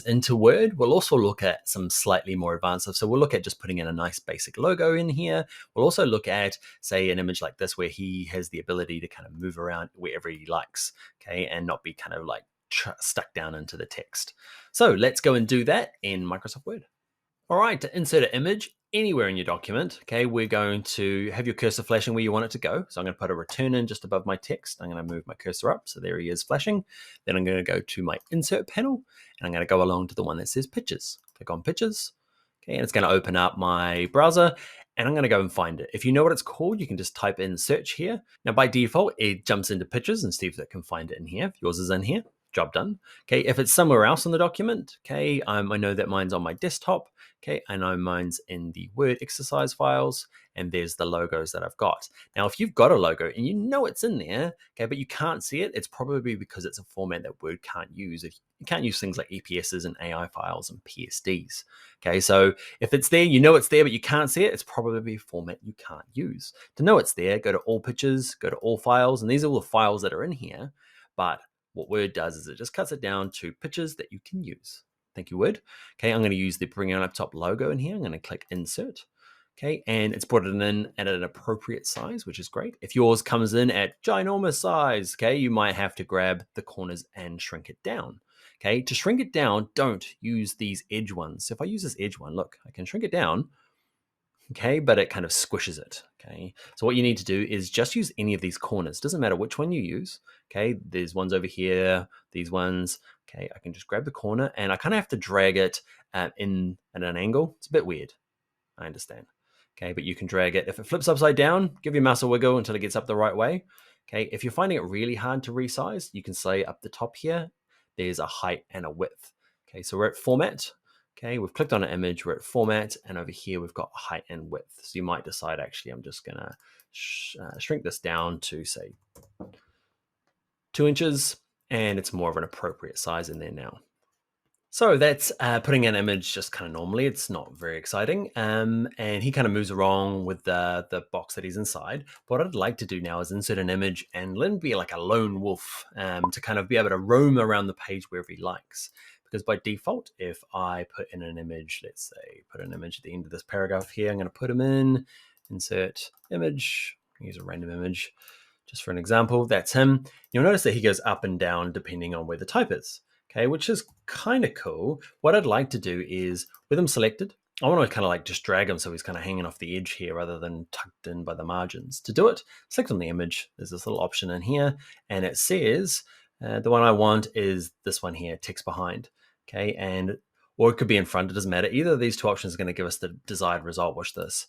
into Word. We'll also look at some slightly more advanced stuff. So we'll look at just putting in a nice basic logo in here. We'll also look at, say, an image like this where he has the ability to kind of move around wherever he likes, okay, and not be kind of like stuck down into the text. So let's go and do that in Microsoft Word. All right, to insert an image anywhere in your document, okay, we're going to have your cursor flashing where you want it to go. So I'm going to put a return in just above my text. I'm going to move my cursor up. So there he is flashing. Then I'm going to go to my insert panel and I'm going to go along to the one that says pictures. Click on pictures. Okay, and it's going to open up my browser and I'm going to go and find it. If you know what it's called, you can just type in search here. Now by default, it jumps into pictures and see if it can find it in here. If yours is in here, job done. Okay, if it's somewhere else in the document, okay, I know that mine's on my desktop. Okay, I know mine's in the Word exercise files, and there's the logos that I've got. Now, if you've got a logo and you know it's in there, okay, but you can't see it, it's probably because it's a format that Word can't use. If you can't use things like EPSs and AI files and PSDs. Okay, so if it's there, you know it's there, but you can't see it, it's probably a format you can't use. To know it's there, go to All Pictures, go to All Files, and these are all the files that are in here, but what Word does is it just cuts it down to pictures that you can use. Thank you, Word. Okay, I'm going to use the Bring Your Laptop logo in here. I'm going to click Insert. Okay, and it's brought it in at an appropriate size, which is great. If yours comes in at ginormous size, okay, you might have to grab the corners and shrink it down. Okay, to shrink it down, don't use these edge ones. So if I use this edge one, look, I can shrink it down, okay, but it kind of squishes it, okay? So what you need to do is just use any of these corners. Doesn't matter which one you use, okay? There's ones over here, these ones, okay? I can just grab the corner and I kind of have to drag it in at an angle. It's a bit weird, I understand, okay? But you can drag it. If it flips upside down, give your mouse a wiggle until it gets up the right way, okay? If you're finding it really hard to resize, you can say up the top here, there's a height and a width, okay? So we're at Format. Okay, we've clicked on an image, we're at Format, and over here we've got height and width. So you might decide, actually, I'm just gonna shrink this down to, say, 2 inches, and it's more of an appropriate size in there now. So that's putting an image just kind of normally. It's not very exciting. And he kind of moves along with the box that he's inside. What I'd like to do now is insert an image and let him be like a lone wolf to kind of be able to roam around the page wherever he likes. Because by default, if I put in an image, let's say put an image at the end of this paragraph here, I'm going to put him in, insert image, use a random image just for an example. That's him. You'll notice that he goes up and down depending on where the type is. Okay, which is kind of cool. What I'd like to do is, with him selected, I want to kind of like just drag him so he's kind of hanging off the edge here rather than tucked in by the margins. To do it, select on the image. There's this little option in here, and it says, the one I want is this one here, text behind. Okay, and or it could be in front, it doesn't matter. Either of these two options is going to give us the desired result. Watch this.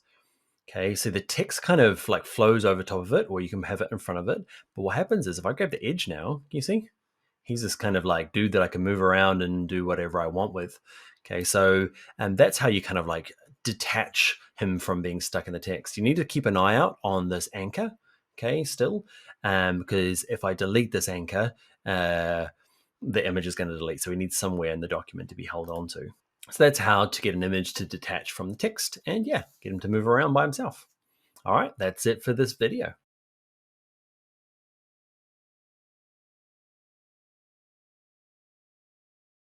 Okay, so the text kind of like flows over top of it, or you can have it in front of it. But what happens is if I grab the edge now, can you see? He's this kind of like dude that I can move around and do whatever I want with. Okay, so that's how you kind of like detach him from being stuck in the text. You need to keep an eye out on this anchor, okay, still, because if I delete this anchor, the image is going to delete. So we need somewhere in the document to be held on to. So that's how to get an image to detach from the text and yeah, get him to move around by himself. All right, that's it for this video.